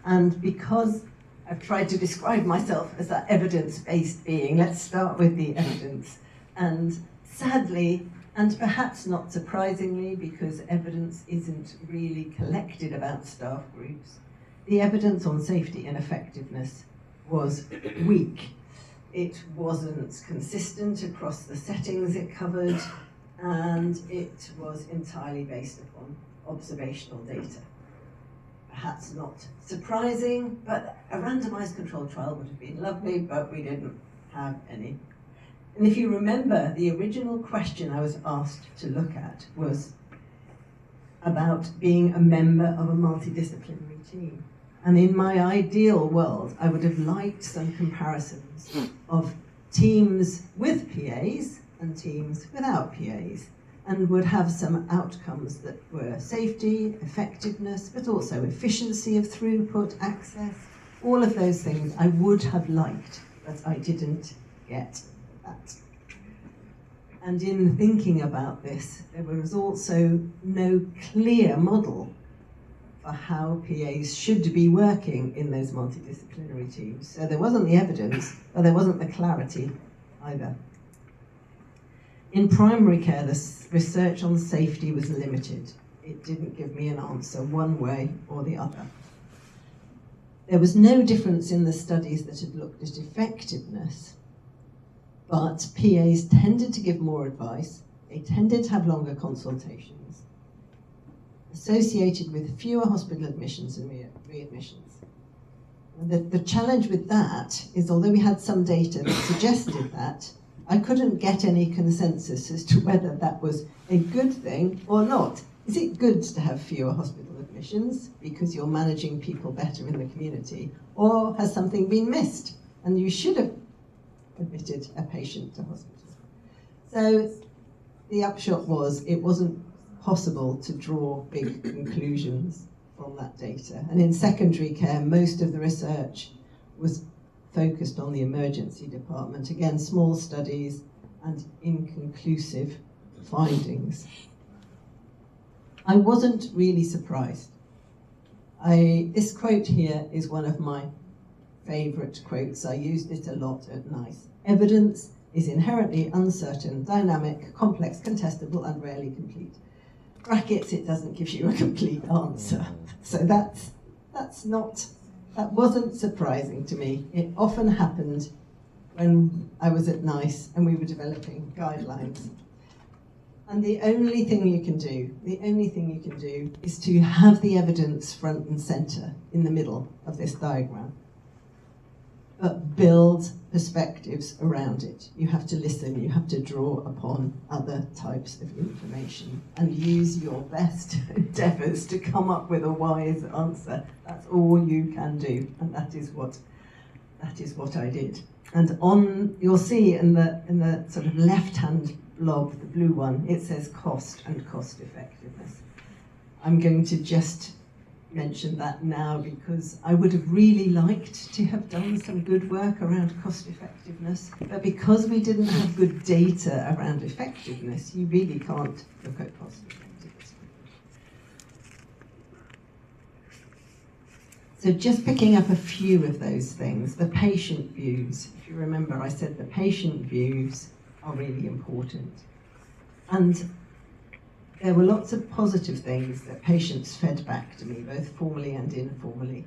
And because I've tried to describe myself as that evidence-based being, let's start with the evidence. And sadly, and perhaps not surprisingly, because evidence isn't really collected about staff groups, the evidence on safety and effectiveness was weak. It wasn't consistent across the settings it covered, and it was entirely based upon observational data. Perhaps not surprising, but a randomized controlled trial would have been lovely, but we didn't have any. And if you remember, the original question I was asked to look at was about being a member of a multidisciplinary team. And in my ideal world, I would have liked some comparisons of teams with PAs and teams without PAs, and would have some outcomes that were safety, effectiveness, but also efficiency of throughput, access, all of those things I would have liked, but I didn't get that. And in thinking about this, there was also no clear model for how PAs should be working in those multidisciplinary teams. So there wasn't the evidence, but there wasn't the clarity either. In primary care, the research on safety was limited. It didn't give me an answer one way or the other. There was no difference in the studies that had looked at effectiveness, but PAs tended to give more advice. They tended to have longer consultations, associated with fewer hospital admissions and readmissions. The challenge with that is, although we had some data that suggested that, I couldn't get any consensus as to whether that was a good thing or not. Is it good to have fewer hospital admissions because you're managing people better in the community, or has something been missed and you should have admitted a patient to hospital? So the upshot was it wasn't possible to draw big conclusions from that data. And in secondary care, most of the research was focused on the emergency department. Again, small studies and inconclusive findings. I wasn't really surprised. This quote here is one of my favourite quotes. I used it a lot at NICE. Evidence is inherently uncertain, dynamic, complex, contestable, and rarely complete. Brackets, it doesn't give you a complete answer. So that wasn't surprising to me. It often happened when I was at NICE and we were developing guidelines. And the only thing you can do is to have the evidence front and center in the middle of this diagram, but build perspectives around it. You have to listen, you have to draw upon other types of information and use your best endeavors to come up with a wise answer. That's all you can do, and that is what I did. And you'll see in the sort of left-hand blob, the blue one, it says cost and cost effectiveness. I'm going to just mention that now because I would have really liked to have done some good work around cost effectiveness, but because we didn't have good data around effectiveness, you really can't look at cost effectiveness. So just picking up a few of those things, the patient views. If you remember, I said the patient views are really important. And there were lots of positive things that patients fed back to me, both formally and informally.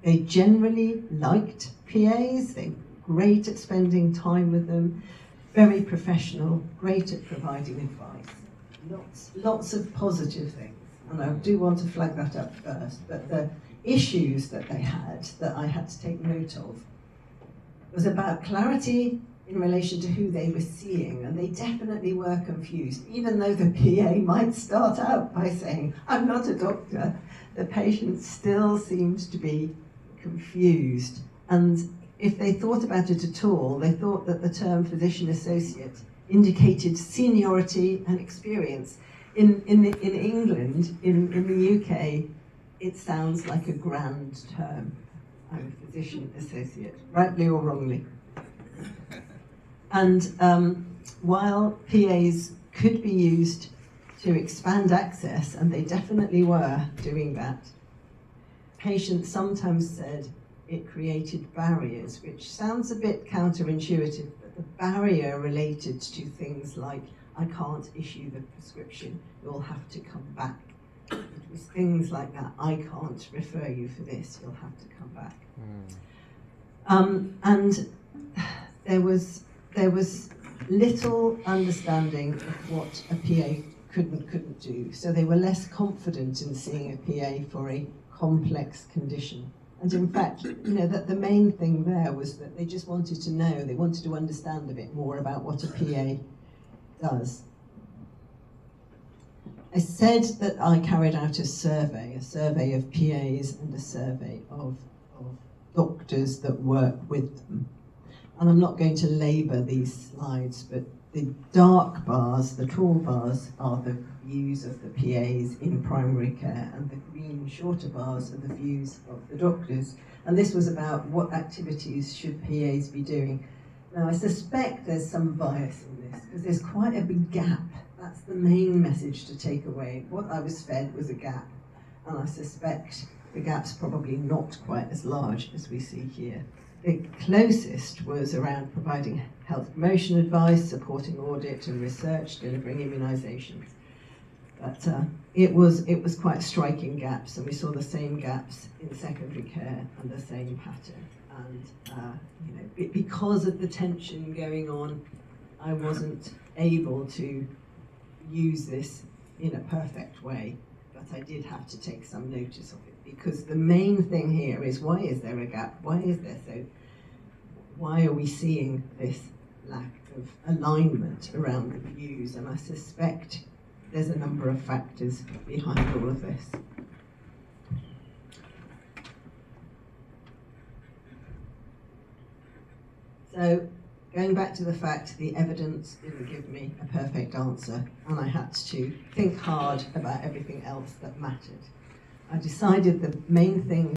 They generally liked PAs, they were great at spending time with them, very professional, great at providing advice. Lots of positive things, and I do want to flag that up first, but the issues that they had, that I had to take note of, was about clarity in relation to who they were seeing, and they definitely were confused. Even though the PA might start out by saying, "I'm not a doctor," the patient still seemed to be confused. And if they thought about it at all, they thought that the term physician associate indicated seniority and experience. In England, in the UK, it sounds like a grand term. I'm a physician associate, rightly or wrongly. And while PAs could be used to expand access, and they definitely were doing that, patients sometimes said it created barriers, which sounds a bit counterintuitive, but the barrier related to things like, I can't issue the prescription, you'll have to come back. It was things like that, I can't refer you for this, you'll have to come back. And there was little understanding of what a PA couldn't do, so they were less confident in seeing a PA for a complex condition. And in fact, that the main thing there was that they just wanted to know, they wanted to understand a bit more about what a PA does. I said that I carried out a survey of PAs and a survey of doctors that work with them. And I'm not going to labour these slides, but the dark bars, the tall bars, are the views of the PAs in primary care, and the green shorter bars are the views of the doctors. And this was about what activities should PAs be doing. Now, I suspect there's some bias in this, because there's quite a big gap. That's the main message to take away. What I was fed was a gap, and I suspect the gap's probably not quite as large as we see here. The closest was around providing health promotion advice, supporting audit and research, delivering immunisations. But it was quite striking gaps, and we saw the same gaps in secondary care and the same pattern. And because of the tension going on, I wasn't able to use this in a perfect way, but I did have to take some notice of it, because the main thing here is, why is there a gap? Why are we seeing this lack of alignment around the views? And I suspect there's a number of factors behind all of this. So, going back to the fact the evidence didn't give me a perfect answer, and I had to think hard about everything else that mattered. I decided the main thing